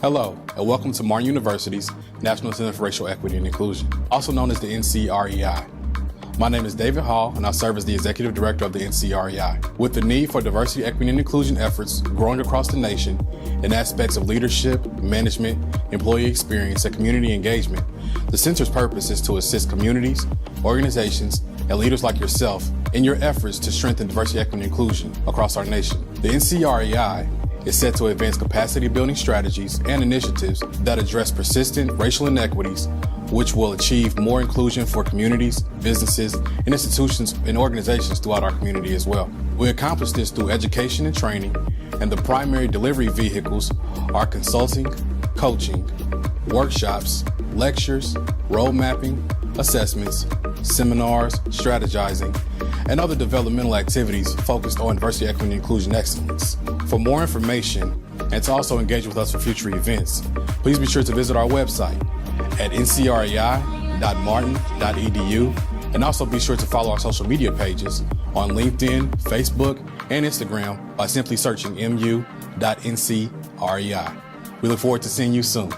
Hello, and welcome to Martin University's National Center for Racial Equity and Inclusion, also known as the NCREI. My name is Davyd Hall, and I serve as the Executive Director of the NCREI. With the need for diversity, equity, and inclusion efforts growing across the nation in aspects of leadership, management, employee experience, and community engagement, the Center's purpose is to assist communities, organizations, and leaders like yourself in your efforts to strengthen diversity, equity, and inclusion across our nation. The NCREI is set to advance capacity building strategies and initiatives that address persistent racial inequities, which will achieve more inclusion for communities, businesses, and institutions and organizations throughout our community as well. We accomplish this through education and training, and the primary delivery vehicles are consulting, coaching, workshops, lectures, road mapping, assessments, seminars, strategizing, and other developmental activities focused on diversity, equity, and inclusion excellence. For more information and to also engage with us for future events, please be sure to visit our website at ncrei.martin.edu, and also be sure to follow our social media pages on LinkedIn, Facebook, and Instagram by simply searching mu.ncrei. We look forward to seeing you soon.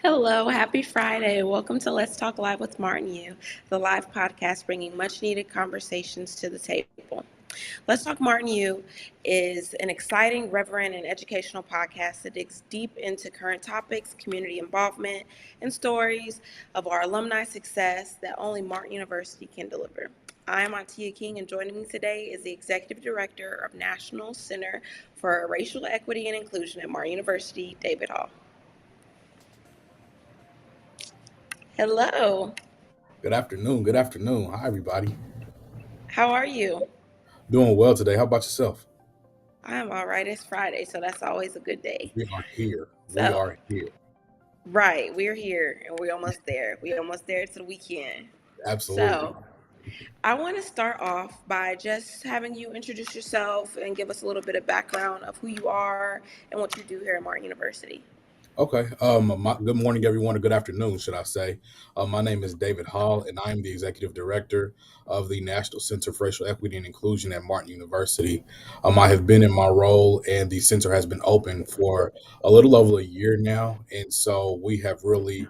Hello, happy Friday. Welcome to Let's Talk Live with Martin U, the live podcast bringing much needed conversations to the table. Let's Talk Martin U is an exciting, reverent, and educational podcast that digs deep into current topics, community involvement, and stories of our alumni success that only Martin University can deliver. I am Auntia King, and joining me today is the Executive Director of National Center for Racial Equity and Inclusion at Martin University, Davyd Hall. Hello. Good afternoon. Good afternoon. Hi, everybody. How are you? Doing well today. How about yourself? I'm all right. It's Friday, so that's always a good day. We are here. Right. We're here, and we're almost there. We're almost there to the weekend. Absolutely. So I want to start off by just having you introduce yourself and give us a little bit of background of who you are and what you do here at Martin University. Okay. Good morning, everyone, or good afternoon, should I say. My name is Davyd Hall, and I'm the Executive Director of the National Center for Racial Equity and Inclusion at Martin University. I have been in my role, and the center has been open for a little over a year now. And so we have really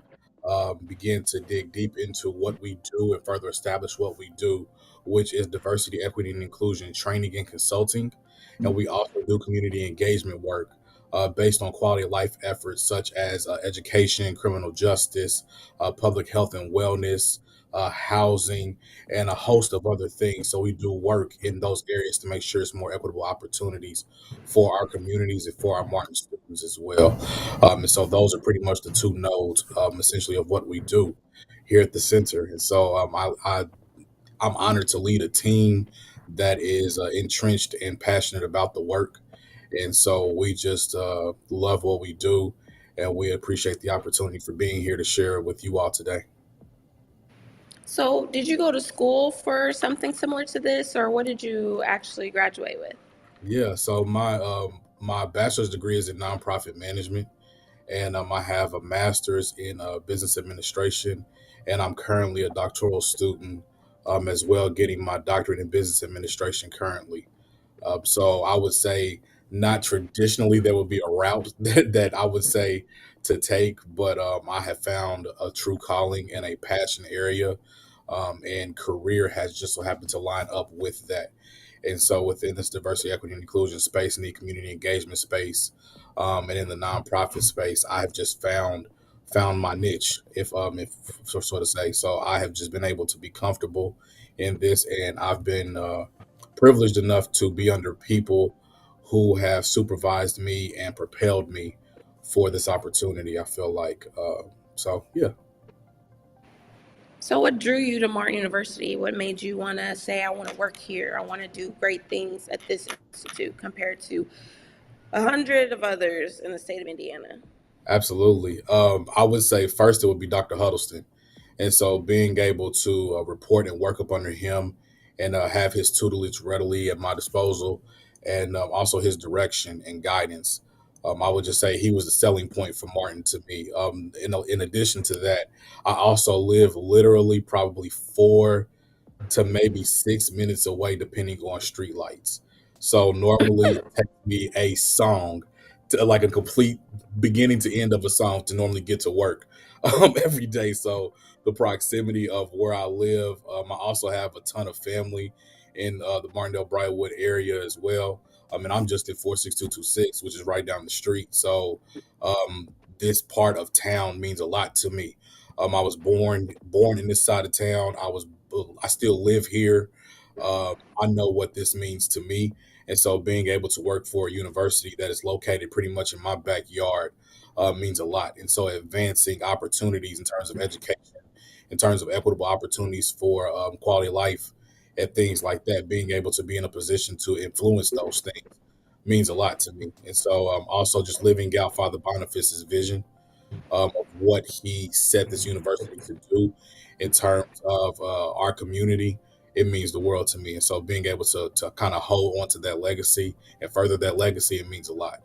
begun to dig deep into what we do and further establish what we do, which is diversity, equity, and inclusion training and consulting. And we also do community engagement work. Based on quality of life efforts such as education, criminal justice, public health and wellness, housing, and a host of other things. So we do work in those areas to make sure it's more equitable opportunities for our communities and for our Martin students as well. And so those are pretty much the two nodes, essentially, of what we do here at the center. And so I'm honored to lead a team that is entrenched and passionate about the work. And so we just love what we do, and we appreciate the opportunity for being here to share it with you all today. So did you go to school for something similar to this, or what did you actually graduate with? Yeah, so my bachelor's degree is in nonprofit management, and I have a master's in business administration, and I'm currently a doctoral student as well, getting my doctorate in business administration currently. So I would say not traditionally there would be a route that I would say to take, but I have found a true calling and a passion area, and career has just so happened to line up with that. And so within this diversity, equity, and inclusion space, and the community engagement space, and in the nonprofit space, I've just found my niche, if so to say. So I have just been able to be comfortable in this, and I've been privileged enough to be under people who have supervised me and propelled me for this opportunity, I feel like. So, yeah. So what drew you to Martin University? What made you want to say, I want to work here, I want to do great things at this institute compared to 100 of others in the state of Indiana? Absolutely. I would say first it would be Dr. Huddleston. And so being able to report and work up under him and have his tutelage readily at my disposal, and also his direction and guidance. I would just say he was the selling point for Martin to me. In addition to that, I also live literally probably 4 to maybe 6 minutes away, depending on street lights. So normally it takes me a song to like a complete beginning to end of a song to normally get to work every day. So the proximity of where I live, I also have a ton of family in the Martindale Brightwood area as well. I mean, I'm just in 46226, which is right down the street. So um, this part of town means a lot to me. I was born in this side of town. I still live here. I know what this means to me, and so being able to work for a university that is located pretty much in my backyard means a lot. And so advancing opportunities in terms of education, in terms of equitable opportunities for quality of life, and things like that, being able to be in a position to influence those things means a lot to me. And so also just living out Father Boniface's vision of what he set this university to do in terms of our community, it means the world to me. And so being able to kind of hold on to that legacy and further that legacy, it means a lot.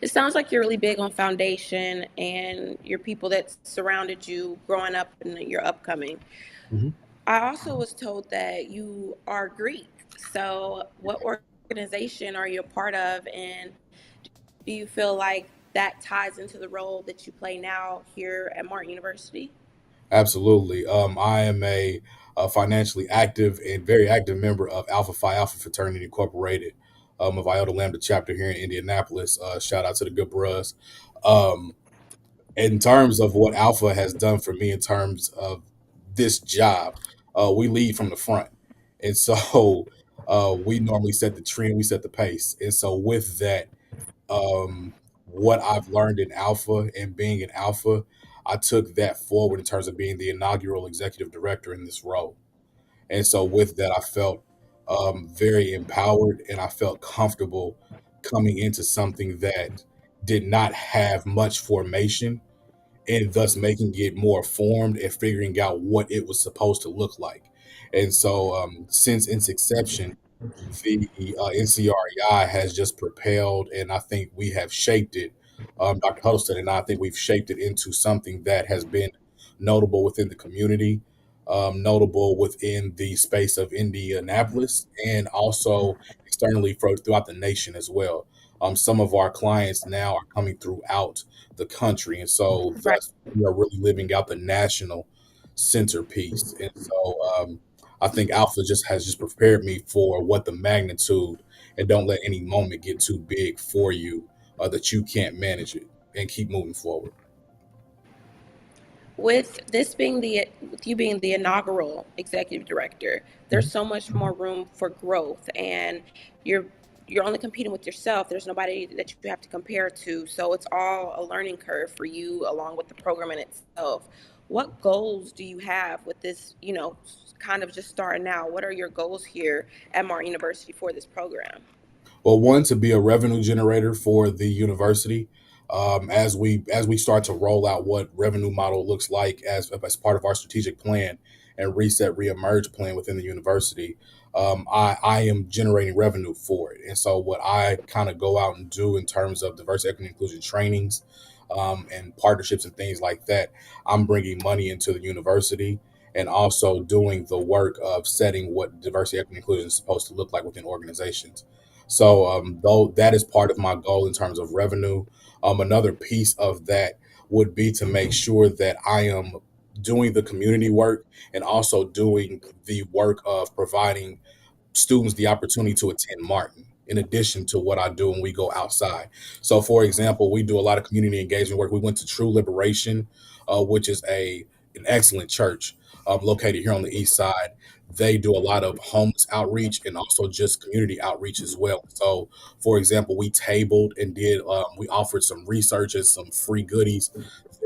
It sounds like you're really big on foundation and your people that surrounded you growing up and your upcoming. Mhm. I also was told that you are Greek. So, what organization are you a part of, and do you feel like that ties into the role that you play now here at Martin University? Absolutely. I am a financially active and very active member of Alpha Phi Alpha Fraternity Incorporated, of Iota Lambda chapter here in Indianapolis. Shout out to the good bros. Um, in terms of what Alpha has done for me in terms of this job, we lead from the front. And so we normally set the trend, we set the pace. And so with that, what I've learned in Alpha and being in Alpha, I took that forward in terms of being the inaugural executive director in this role. And so with that, I felt very empowered and I felt comfortable coming into something that did not have much formation and thus making it more formed and figuring out what it was supposed to look like. And so, since its inception, the NCREI has just propelled, and I think we have shaped it. Dr. Huddleston and I think we've shaped it into something that has been notable within the community, notable within the space of Indianapolis, and also externally throughout the nation as well. Some of our clients now are coming throughout the country, and so Right. thus we are really living out the national centerpiece. And so I think Alpha just has just prepared me for what the magnitude, and don't let any moment get too big for you that you can't manage it and keep moving forward. With you being the inaugural executive director, there's so much more room for growth, and you're you're only competing with yourself. There's nobody that you have to compare to, so it's all a learning curve for you along with the program in itself. What goals do you have with this, kind of just starting out? What are your goals here at Martin University for this program? Well, one, to be a revenue generator for the university, as we start to roll out what revenue model looks like as part of our strategic plan and reset reemerge plan within the university. I am generating revenue for it, and so what I kind of go out and do in terms of diversity, equity, and inclusion trainings, and partnerships and things like that, I'm bringing money into the university. And also doing the work of setting what diversity, equity, and inclusion is supposed to look like within organizations. So, though that is part of my goal in terms of revenue, another piece of that would be to make sure that I am doing the community work and also doing the work of providing students the opportunity to attend Martin in addition to what I do when we go outside. So, for example, we do a lot of community engagement work. We went to True Liberation, which is an excellent church located here on the east side. They do a lot of homeless outreach and also just community outreach as well. So, for example, we tabled and we offered some research and some free goodies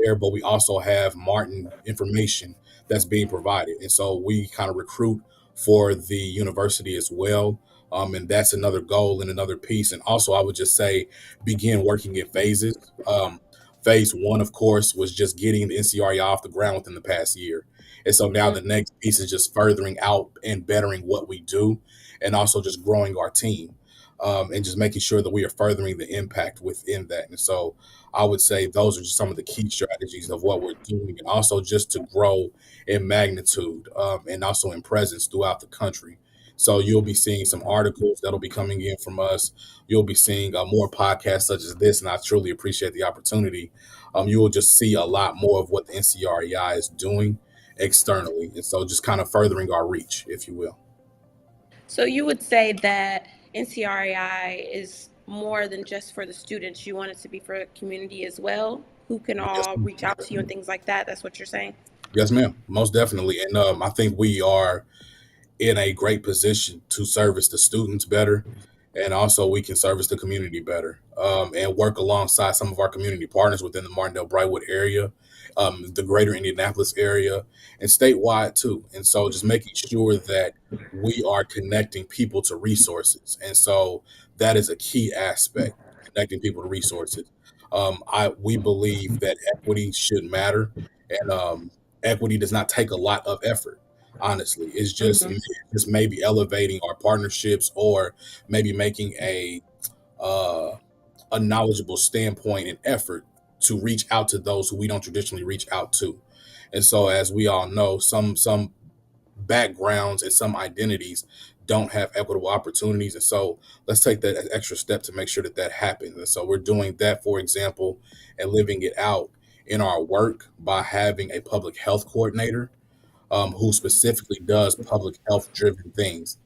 there, but we also have Martin information that's being provided. And so we kind of recruit for the university as well. And that's another goal and another piece. And also, I would just say begin working in phases. Phase one, of course, was just getting the NCREI off the ground within the past year. And so now the next piece is just furthering out and bettering what we do and also just growing our team. and just making sure that we are furthering the impact within that. And so I would say those are just some of the key strategies of what we're doing, and also just to grow in magnitude, and also in presence throughout the country. So you'll be seeing some articles that'll be coming in from us. You'll be seeing more podcasts such as this, and I truly appreciate the opportunity. You will just see a lot more of what the NCREI is doing externally, and so just kind of furthering our reach, if you will. So you would say that NCREI is more than just for the students. You want it to be for the community as well, who can Yes, all ma'am. reach out to you and things like that. That's what you're saying? Yes, ma'am. Most definitely, and I think we are in a great position to service the students better, and also we can service the community better, and work alongside some of our community partners within the Martindale Brightwood area, the greater Indianapolis area, and statewide too. And so just making sure that we are connecting people to resources. And so that is a key aspect, connecting people to resources. We believe that equity should matter, and equity does not take a lot of effort. Honestly, it's Hmm. just maybe elevating our partnerships, or maybe making uh, a knowledgeable standpoint and effort to reach out to those who we don't traditionally reach out to. And so, as we all know, some backgrounds and some identities don't have equitable opportunities, and so let's take that extra step to make sure that that happens. And so we're doing that, for example, and living it out in our work by having a public health coordinator, who specifically does public health driven things.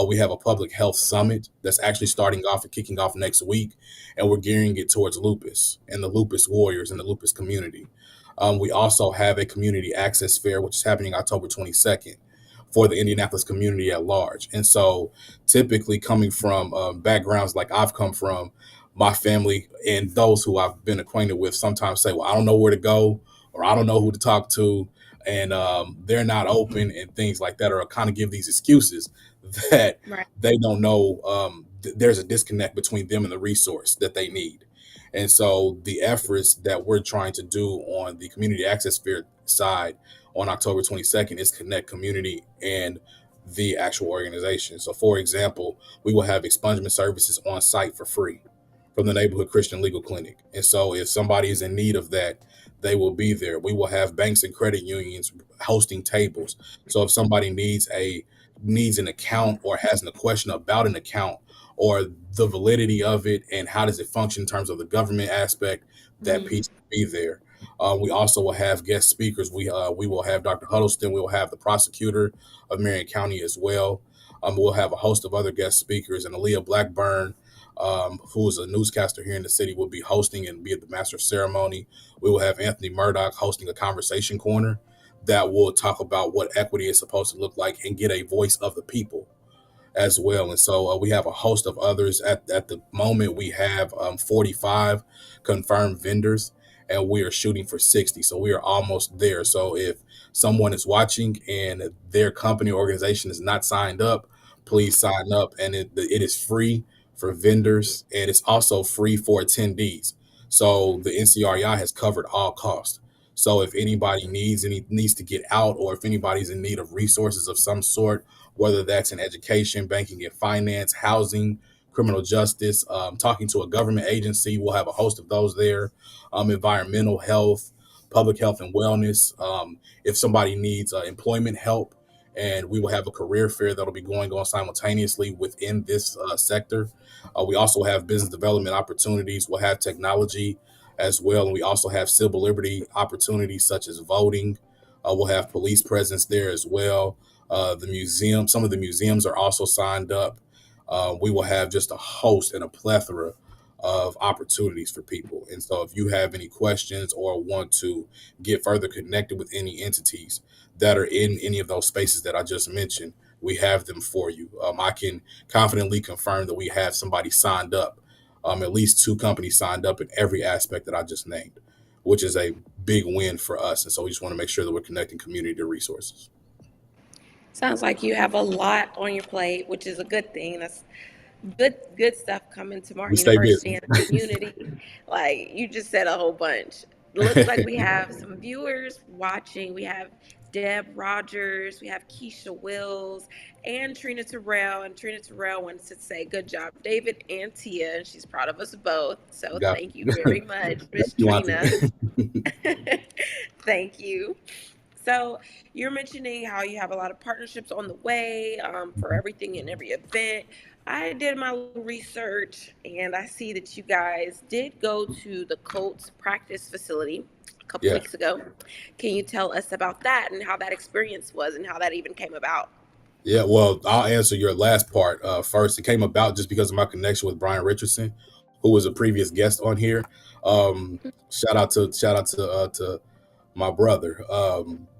We have a public health summit that's actually starting off and kicking off next week, and we're gearing it towards lupus and the lupus warriors and the lupus community. We also have a community access fair, which is happening October 22nd for the Indianapolis community at large. And so, typically coming from backgrounds like I've come from, my family and those who I've been acquainted with sometimes say, well, I don't know where to go, or I don't know who to talk to, and they're not open and things like that, or kind of give these excuses that Right. they don't know. There's a disconnect between them and the resource that they need. And so the efforts that we're trying to do on the community access fair side on October 22nd is connect community and the actual organization. So, for example, we will have expungement services on site for free from the Neighborhood Christian Legal Clinic. And so, if somebody is in need of that, they will be there. We will have banks and credit unions hosting tables. So, if somebody needs an account, or has a question about an account, or the validity of it and how does it function in terms of the government aspect, that Hmm. piece will be there. We also will have guest speakers. We will have Dr. Huddleston. We will have the prosecutor of Marion County as well. We'll have a host of other guest speakers, and Aaliyah Blackburn, who is a newscaster here in the city, will be hosting and be at the master of ceremony. We will have Anthony Murdoch hosting a conversation corner that will talk about what equity is supposed to look like and get a voice of the people as well. And so we have a host of others. At the moment, we have 45 confirmed vendors, and we are shooting for 60. So we are almost there. So if someone is watching and their company or organization is not signed up, please sign up. And it is free for vendors, and it's also free for attendees. So the NCREI has covered all costs. So if anybody needs to get out, or if anybody's in need of resources of some sort, whether that's in education, banking and finance, housing, criminal justice, talking to a government agency. We'll have a host of those there. Environmental health, public health and wellness. If somebody needs employment help, and we will have a career fair that'll be going on simultaneously within this sector. We also have business development opportunities. We'll have technology as well. And we also have civil liberty opportunities such as voting. We'll have police presence there as well. The museum, some of the museums are also signed up. We will have just a host and a plethora of opportunities for people. And so, if you have any questions or want to get further connected with any entities that are in any of those spaces that I just mentioned, we have them for you. I can confidently confirm that we have somebody signed up, at least two companies signed up in every aspect that I just named, which is a big win for us. And so, we just want to make sure that we're connecting community to resources. Sounds like you have a lot on your plate, which is a good thing. That's good stuff coming to We Martin stay University busy. and the community. Like you just said a whole bunch. Looks like we have some viewers watching. We have Deb Rogers, we have Keisha Wills, and Trina Terrell. And Trina Terrell wants to say, good job, David and Tia. And she's proud of us both. So Got thank you you. very much, Thank Miss you, Auntie. Trina. Thank you. So you're mentioning how you have a lot of partnerships on the way for everything and every event. I did my little research and I see that you guys did go to the Colts practice facility a couple Yeah. weeks ago. Can you tell us about that and how that experience was and how that even came about? Yeah, well, I'll answer your last part first. It came about just because of my connection with Brian Richardson, who was a previous guest on here. Shout out to my brother.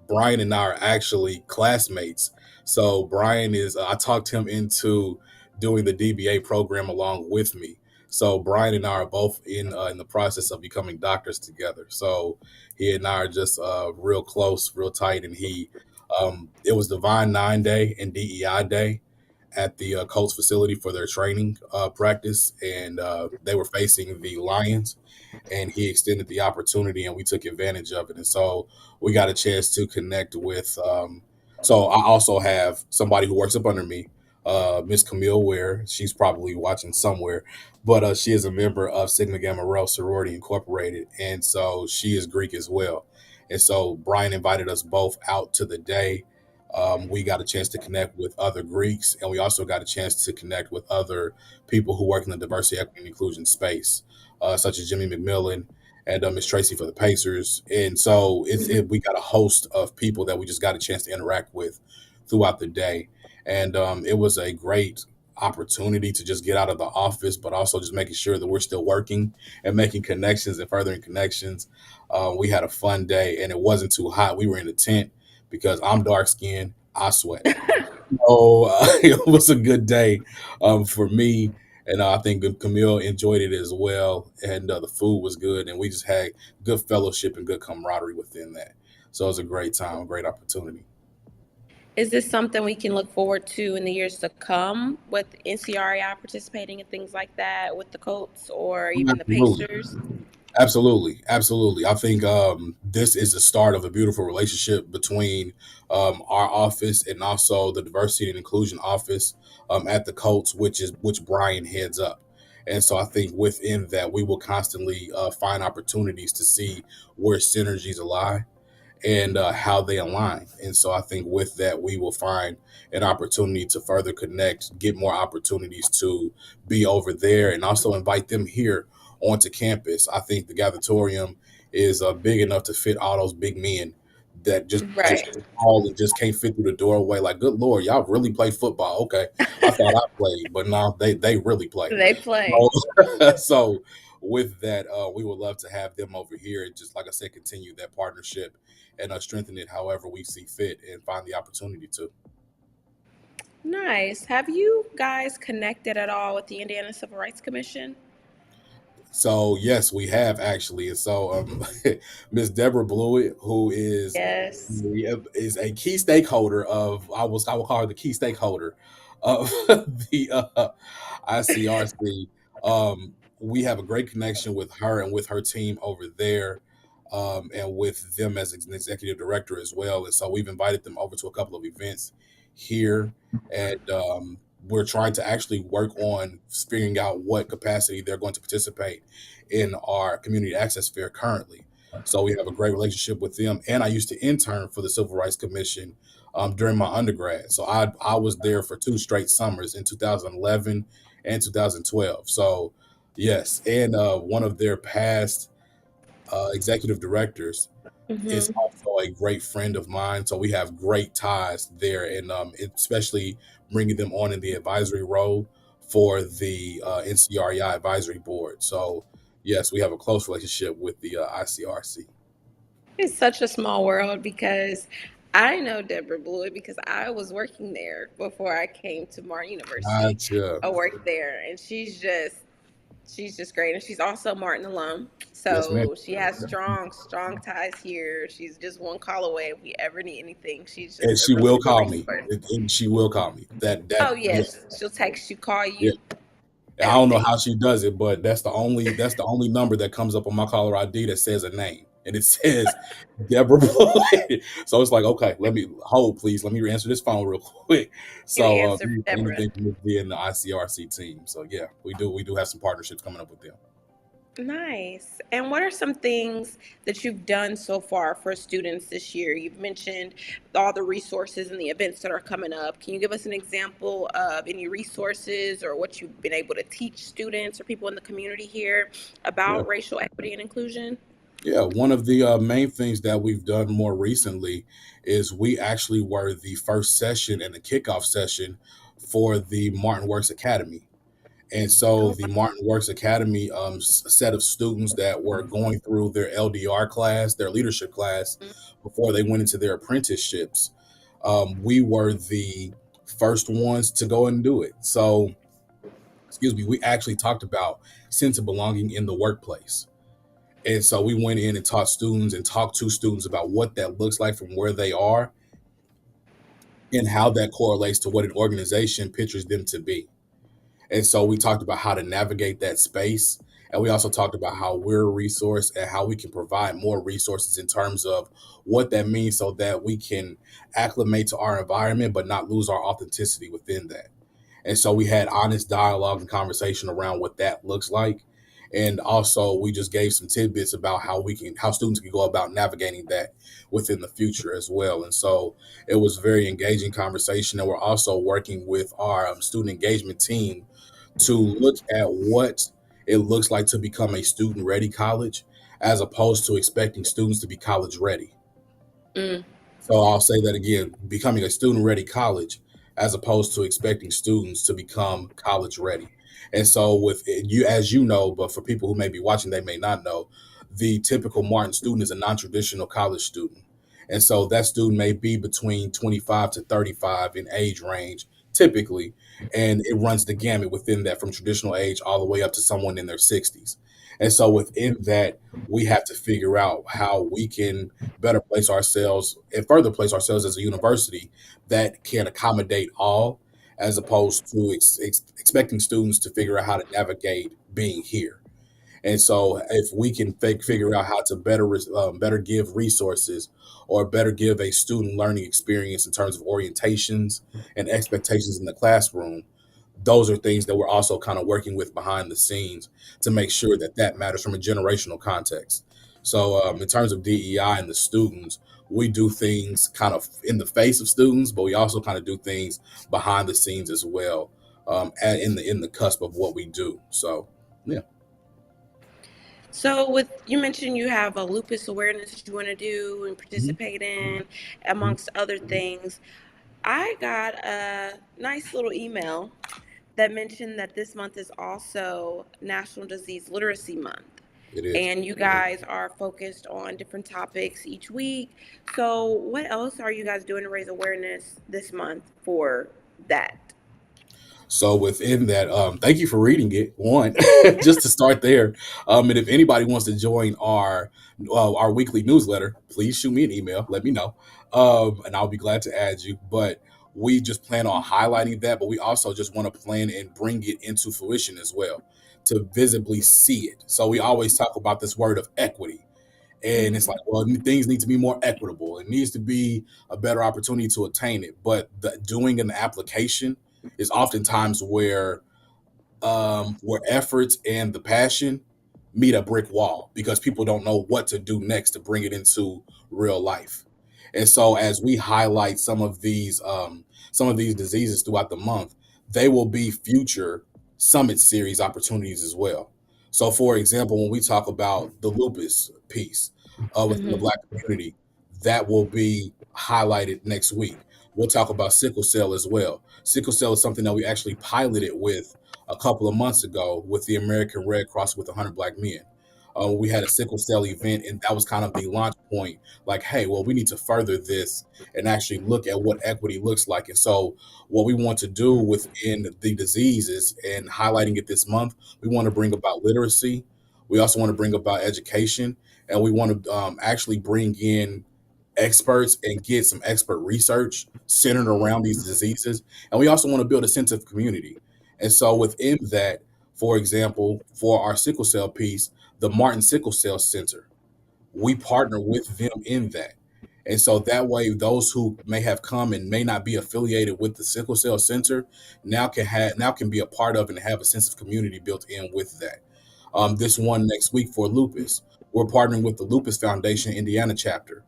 Brian and I are actually classmates. So Brian is I talked him into doing the DBA program along with me. So Brian and I are both in the process of becoming doctors together. So he and I are just real close, real tight, and he it was Divine 9 Day and DEI Day at the Colts facility for their training practice, and they were facing the Lions, and he extended the opportunity, and we took advantage of it, and so we got a chance to connect with. So I also have somebody who works up under me, Miss Camille Ware. She's probably watching somewhere, but she is a member of Sigma Gamma Rho Sorority Incorporated, and so she is Greek as well. And so Brian invited us both out to the day. We got a chance to connect with other Greeks, and we also got a chance to connect with other people who work in the diversity, equity, and inclusion space, such as Jimmy McMillan and Miss Tracy for the Pacers. And so we got a host of people that we just got a chance to interact with throughout the day. And it was a great opportunity to just get out of the office, but also just making sure that we're still working and making connections and furthering connections. We had a fun day, and it wasn't too hot. We were in a tent because I'm dark skinned. I sweat. So it was a good day for me, and I think Camille enjoyed it as well. And the food was good, and we just had good fellowship and good camaraderie within that. So it was a great time, a great opportunity. Is this something we can look forward to in the years to come with NCREI participating in things like that with the Colts or even the Absolutely. Pacers? Absolutely, absolutely. I think this is the start of a beautiful relationship between our office and also the diversity and inclusion office at the Colts, which Brian heads up. And so I think within that, we will constantly find opportunities to see where synergies lie and how they align. And so I think with that, we will find an opportunity to further connect, get more opportunities to be over there, and also invite them here onto campus. I think the Gathetorium is big enough to fit all those big men that just Right. all and just can't fit through the doorway. Like, good lord, y'all really play football? Okay, I thought I played, but no, they really play. They play. So with that, we would love to have them over here and just like I said, continue that partnership and strengthen it however we see fit and find the opportunity to. Nice. Have you guys connected at all with the Indiana Civil Rights Commission? So yes, we have actually, and so Miss Deborah Blewett, Yes. who is a key stakeholder of I will call her the key stakeholder of the ICRC. We have a great connection with her and with her team over there, and with them as an executive director as well. And so we've invited them over to a couple of events here, and we're trying to actually work on figuring out what capacity they're going to participate in our community access fair currently. So we have a great relationship with them. And I used to intern for the Civil Rights Commission during my undergrad. So I was there for 2 straight summers in 2011 and 2012. So yes, and one of their past executive directors is Mm-hmm. also a great friend of mine. So we have great ties there, and especially bringing them on in the advisory role for the NCREI advisory board. So yes, we have a close relationship with the ICRC. It's such a small world because I know Deborah Blewett because I was working there before I came to Martin University. Gotcha. I worked there and she's just great and she's also Martin alum. Yes, ma'am. So she has strong ties here. She's just one call away if we ever need anything. She's And just a she really will good call me. resource. And she will call me. Oh Yeah, yes, she'll text you, call yeah. you, I don't know how everything. she does it, but that's the only number that comes up on my caller ID that says a name. and it says Deborah Boyd. So it's like, okay, let me hold, please. Let me answer this phone real quick. Get an So answer for Deborah. anything with the in the ICRC team. So yeah, we do have some partnerships coming up with them. Nice. And what are some things that you've done so far for students this year? You've mentioned all the resources and the events that are coming up. Can you give us an example of any resources or what you've been able to teach students or people in the community here Yeah. about racial equity and inclusion? Yeah, one of the main things that we've done more recently is we actually were the first session and the kickoff session for the Martin Works Academy. And so Oh, the Martin Works Academy set of students that were going through their LDR class, their leadership class, before they went into their apprenticeships, we were the first ones to go and do it. So, excuse me, we actually talked about sense of belonging in the workplace. And so we went in and taught students and talked to students about what that looks like from where they are and how that correlates to what an organization pictures them to be. And so we talked about how to navigate that space. And we also talked about how we're a resource and how we can provide more resources in terms of what that means so that we can acclimate to our environment, but not lose our authenticity within that. And so we had honest dialogue and conversation around what that looks like. And also we just gave some tidbits about how students can go about navigating that within the future as well. And so it was very engaging conversation. And we're also working with our student engagement team to look at what it looks like to become a student ready college as opposed to expecting students to be college ready. mm. So I'll say that again, becoming a student ready college as opposed to expecting students to become college ready. And so with you, as you know, but for people who may be watching, they may not know, the typical Martin student is a non-traditional college student. And so that student may be between 25 to 35 in age range, typically, and it runs the gamut within that from traditional age all the way up to someone in their 60s. And so within that, we have to figure out how we can better place ourselves and further place ourselves as a university that can accommodate all, as opposed to expecting students to figure out how to navigate being here. And so, if we can figure out how to better give resources or better give a student learning experience in terms of orientations and expectations in the classroom, those are things that we're also kind of working with behind the scenes to make sure that that matters from a generational context. So, in terms of DEI and the students, we do things kind of in the face of students, but we also kind of do things behind the scenes as well, in the cusp of what we do. So, yeah. So, with you mentioned you have a lupus awareness that you want to do and Mhm. participate in, amongst other things. I got a nice little email that mentioned that this month is also National Disease Literacy Month. It is. And you guys are focused on different topics each week. So, what else are you guys doing to raise awareness this month for that? So within that, thank you for reading it. One, just to start there. And if anybody wants to join our weekly newsletter, please shoot me an email. Let me know, and I'll be glad to add you. But we just plan on highlighting that, but we also just want to plan and bring it into fruition as well to visibly see it. So we always talk about this word of equity. And it's Mm-hmm. like, well, things need to be more equitable. It needs to be a better opportunity to attain it. But doing an application is oftentimes where efforts and the passion meet a brick wall because people don't know what to do next to bring it into real life. And so, as we highlight some of these diseases throughout the month, they will be future summit series opportunities as well. So, for example, when we talk about the lupus piece within the Mm-hmm. Black community, that will be highlighted next week. We'll talk about sickle cell as well. Sickle cell is something that we actually piloted with a couple of months ago with the American Red Cross with 100 Black men. We had a sickle cell event, and that was kind of the launch point. Like, hey, well, we need to further this and actually look at what equity looks like. And so, what we want to do within the diseases and highlighting it this month, we want to bring about literacy. We also want to bring about education, and we want to actually bring in experts and get some expert research centered around these diseases. And we also want to build a sense of community. And so within that, for example, for our sickle cell piece, the Martin Sickle Cell Center we partner with them in that. And so that way, those who may have come and may not be affiliated with the sickle cell center now can be a part of and have a sense of community built in with that. This one next week for lupus, we're partnering with the Lupus Foundation Indiana chapter,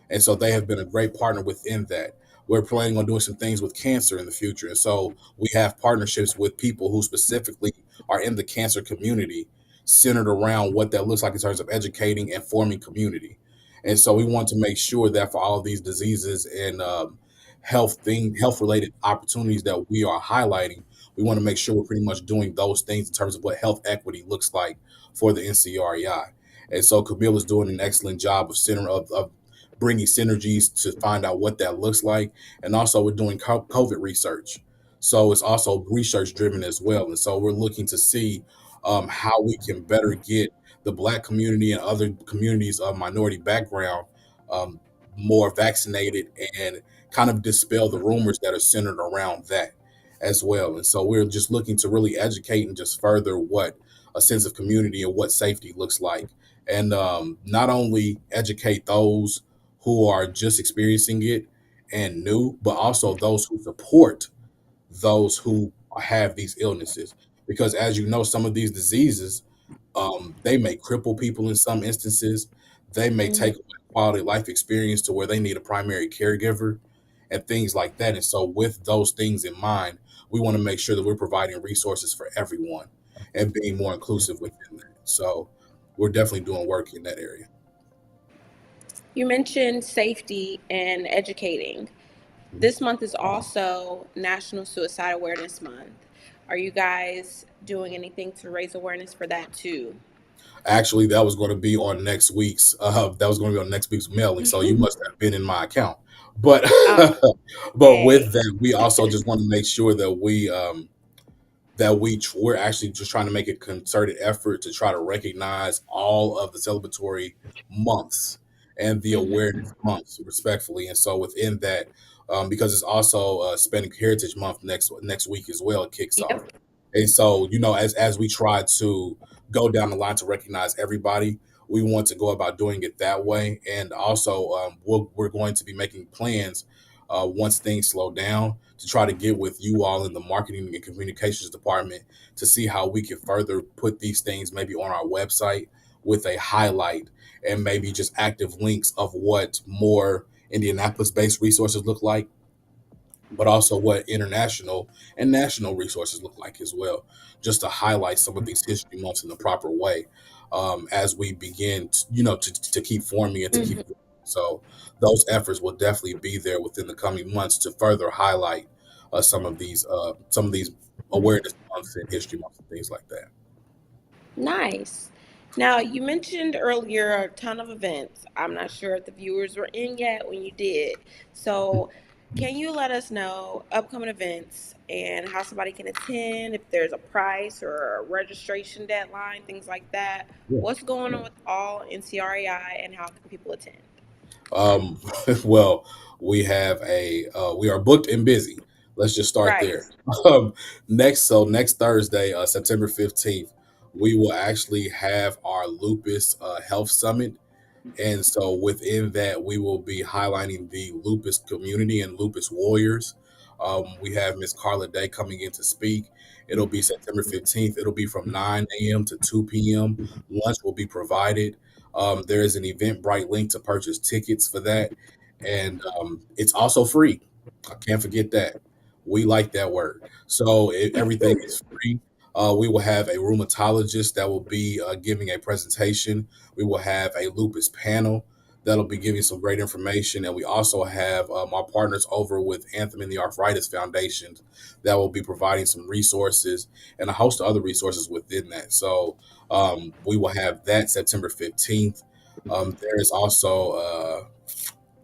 and so they have been a great partner within that. We're planning on doing some things with cancer in the future, and so we have partnerships with people who specifically are in the cancer community, centered around what that looks like in terms of educating and forming community. And so we want to make sure that for all of these diseases and health related opportunities that we are highlighting, we want to make sure we're pretty much doing those things in terms of what health equity looks like for the NCREI. And so Camille is doing an excellent job of bringing synergies to find out what that looks like. And also, we're doing COVID research. So it's also research driven as well. And so we're looking to see how we can better get the Black community and other communities of minority background um, more vaccinated and kind of dispel the rumors that are centered around that as well. And so we're just looking to really educate and just further what a sense of community and what safety looks like. And not only educate those who are just experiencing it and new, but also those who support those who have these illnesses. Because as you know, some of these diseases, they may cripple people in some instances. They may Mhm. take away quality of life experience to where they need a primary caregiver and things like that. And so, with those things in mind, we want to make sure that we're providing resources for everyone and being more inclusive within that. So, we're definitely doing work in that area. You mentioned safety and educating. Mhm. This month is also National Suicide Awareness Month. Are you guys doing anything to raise awareness for that too? Actually, that was going to be on next week's. That was going to be on next week's mailing. So you must have been in my account. But Oh, but with hey. that, we also just want to make sure that we're actually just trying to make a concerted effort to try to recognize all of the celebratory months and the Hmm. awareness months respectfully. And so within that, because it's also Hispanic Heritage Month next week as well, it kicks off. Yep. And so, as we try to go down the line to recognize everybody, we want to go about doing it that way. And also, we're going to be making plans once things slow down to try to get with you all in the marketing and communications department to see how we can further put these things maybe on our website with a highlight and maybe just active links of what more Indianapolis based resources look like, but also what international and national resources look like as well, just to highlight some of these history months in the proper way as we begin, to keep forming and to keep. Hmm. So those efforts will definitely be there within the coming months to further highlight some of these awareness months and history months and things like that. Nice. Now, you mentioned earlier a ton of events. I'm not sure if the viewers were in yet when you did. So, can you let us know upcoming events and how somebody can attend, if there's a price or a registration deadline, things like that? Yeah. What's going on with all NCREI and how can people attend? Um, well, we are booked and busy. Let's just start Right. there. Um, next Thursday, September 15th, we will actually have our lupus health summit. And so within that, we will be highlighting the lupus community and lupus warriors. We have Miss Carla Day coming in to speak. It'll be September 15th. It'll be from 9 a.m. to 2 p.m. Lunch will be provided. There is an Eventbrite link to purchase tickets for that. And it's also free. I can't forget that. We like that word. So everything is free. We will have a rheumatologist that will be giving a presentation. We will have a lupus panel that'll be giving some great information. And we also have our partners over with Anthem and the Arthritis Foundation that will be providing some resources and a host of other resources within that. So we will have that September 15th. There is also,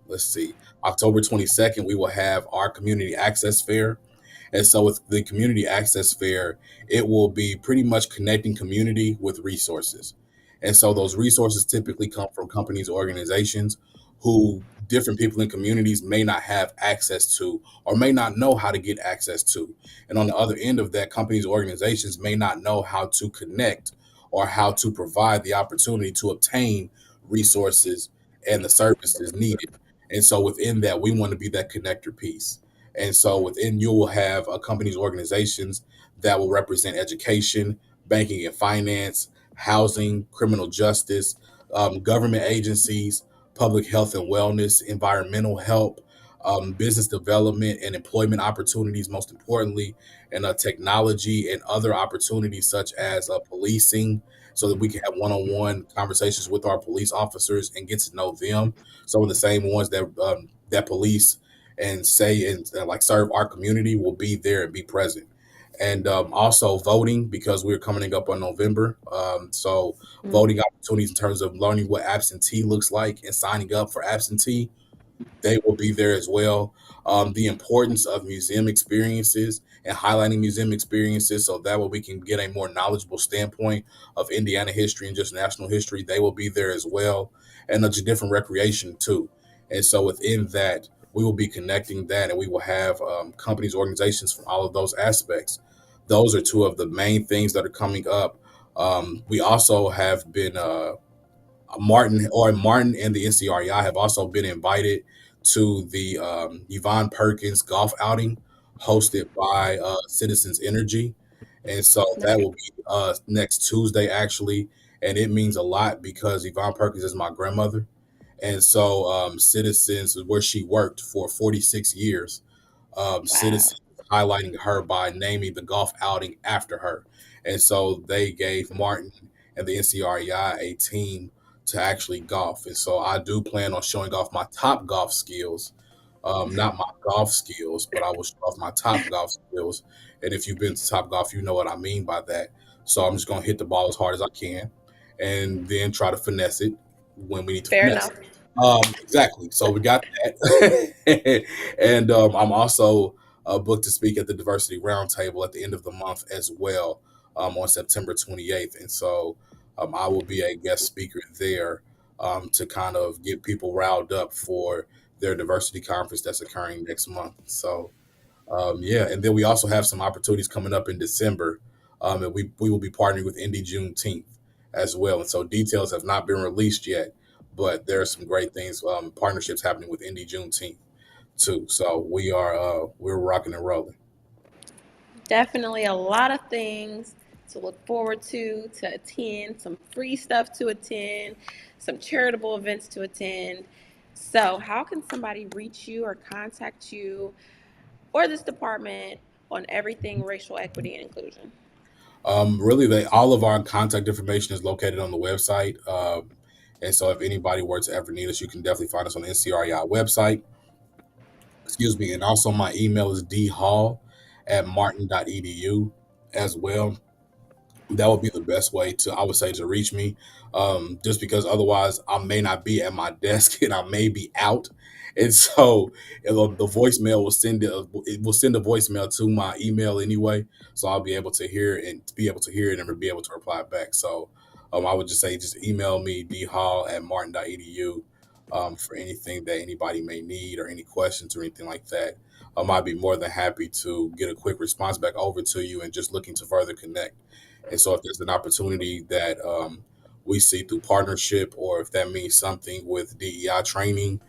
let's see, October 22nd, we will have our community access fair. And so with the community access fair, it will be pretty much connecting community with resources. And so those resources typically come from companies, organizations who different people in communities may not have access to or may not know how to get access to. And on the other end of that, companies, organizations may not know how to connect or how to provide the opportunity to obtain resources, and the services needed. And so within that, we want to be that connector piece. And so within you will have companies, organizations that will represent education, banking and finance, housing, criminal justice, government agencies, public health and wellness, environmental help, business development and employment opportunities, most importantly, and technology and other opportunities such as policing, so that we can have one-on-one conversations with our police officers and get to know them. Some of the same ones that police and say and like serve our community will be there and be present. And also voting, because we're coming up on November. So voting opportunities in terms of learning what absentee looks like and signing up for absentee, they will be there as well. The importance of museum experiences and highlighting museum experiences, so that way we can get a more knowledgeable standpoint of Indiana history and just national history. They will be there as well, and just different recreation too. And so within that, we will be connecting that, and we will have companies, organizations from all of those aspects. Those are two of the main things that are coming up. We also have been Martin and the NCREI have also been invited to the Yvonne Perkins golf outing hosted by Citizens Energy. And so that will be next Tuesday, actually. And it means a lot because Yvonne Perkins is my grandmother. And so Citizens is where she worked for 46 years. Wow. Citizens highlighting her by naming the golf outing after her. And so they gave Martin and the NCREI a team to actually golf. And so I do plan on showing off my top golf skills. Not my golf skills, but I will show off my top golf skills. And if you've been to Top Golf, you know what I mean by that. So I'm just going to hit the ball as hard as I can and then try to finesse it when we need to Fair finesse enough. it. Exactly. So we got that. And I'm also booked to speak at the Diversity Roundtable at the end of the month as well, on September 28th. And so I will be a guest speaker there to kind of get people riled up for their diversity conference that's occurring next month. So yeah, and then we also have some opportunities coming up in December, and we will be partnering with Indie Juneteenth as well. And so details have not been released yet, but there are some great things, partnerships happening with Indie Juneteenth too. So we're rocking and rolling. Definitely a lot of things to look forward to attend, some free stuff to attend, some charitable events to attend. So, how can somebody reach you or contact you or this department on everything racial equity and inclusion? Really, all of our contact information is located on the website. And so if anybody were to ever need us, you can definitely find us on the NCREI website. Excuse me. And also my email is dhall@martin.edu as well. That would be the best way to, I would say, to reach me, just because otherwise I may not be at my desk and I may be out. And so the voicemail will it will send a voicemail to my email anyway, so I'll be able to hear it and be able to hear it and be able to reply back. So I would just say just email me dhall@martin.edu, for anything that anybody may need or any questions or anything like that. I'd be more than happy to get a quick response back over to you and just looking to further connect. And so, if there's an opportunity that we see through partnership, or if that means something with DEI training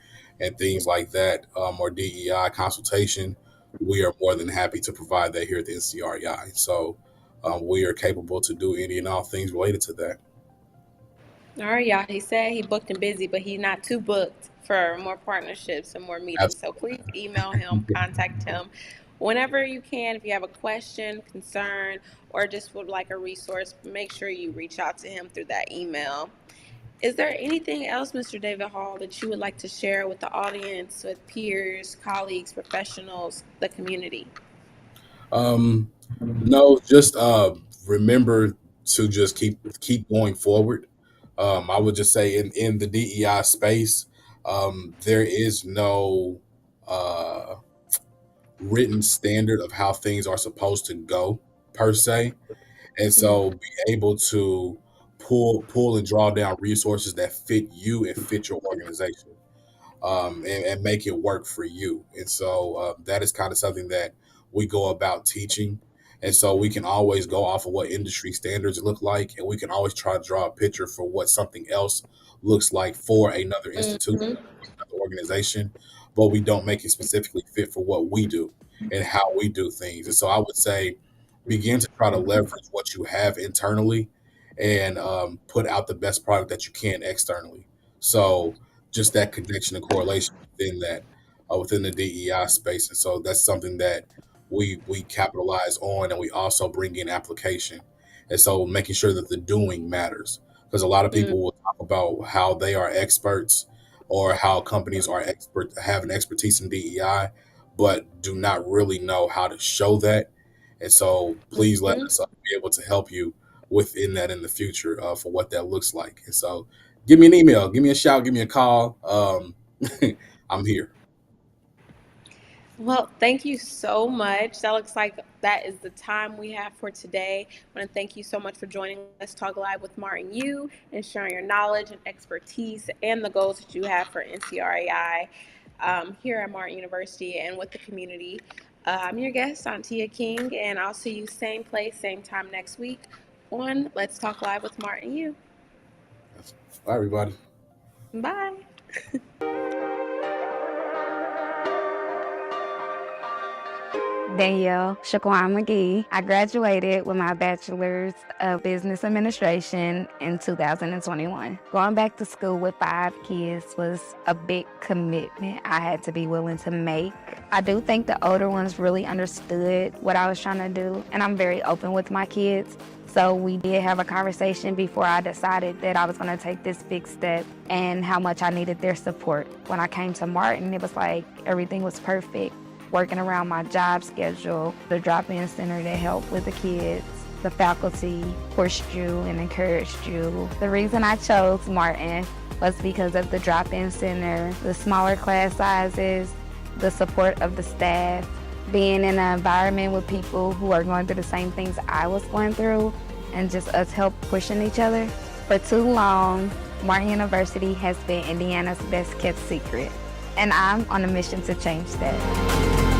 and things like that, or DEI consultation, we are more than happy to provide that here at the NCREI. So, we are capable to do any and all things related to that. All right, y'all. He said he booked and busy, but he's not too booked for more partnerships and more meetings. So please email him, contact him whenever you can. If you have a question, concern, or just would like a resource, make sure you reach out to him through that email. Is there anything else, Mr. Davyd Hall, that you would like to share with the audience, with peers, colleagues, professionals, the community? Um, no, just remember to just keep going forward. I would just say in the DEI space, there is no uh, written standard of how things are supposed to go per se, and so Mm-hmm. be able to pull and draw down resources that fit you and fit your organization, and make it work for you. And so that is kind of something that we go about teaching. And so we can always go off of what industry standards look like, and we can always try to draw a picture for what something else looks like for another institution, Mm-hmm. another organization, but we don't make it specifically fit for what we do and how we do things. And so I would say begin to try to leverage what you have internally and put out the best product that you can externally. So just that connection and correlation within that, within the DEI space. And so that's something that we capitalize on, and we also bring in application. And so making sure that the doing matters, because a lot of people will talk about how they are experts or how companies are have an expertise in DEI, but do not really know how to show that. And so please let Mm-hmm. us be able to help you within that in the future for what that looks like. And so give me an email, give me a shout, give me a call. I'm here. Well, thank you so much. That looks like that is the time we have for today. I want to thank you so much for joining Let's Talk Live with Martin Yu and sharing your knowledge and expertise and the goals that you have for NCREI here at Martin University and with the community. I'm your guest, Antia King, and I'll see you same place, same time next week on Let's Talk Live with Martin Yu. Bye, everybody. Bye. Danielle Shaquan McGee. I graduated with my bachelor's of business administration in 2021. Going back to school with 5 kids was a big commitment I had to be willing to make. I do think the older ones really understood what I was trying to do, and I'm very open with my kids. So we did have a conversation before I decided that I was going to take this big step and how much I needed their support. When I came to Martin, it was like everything was perfect. Working around my job schedule, the drop-in center that helped with the kids, the faculty pushed you and encouraged you. The reason I chose Martin was because of the drop-in center, the smaller class sizes, the support of the staff, being in an environment with people who are going through the same things I was going through, and just us help pushing each other. For too long, Martin University has been Indiana's best kept secret, and I'm on a mission to change that.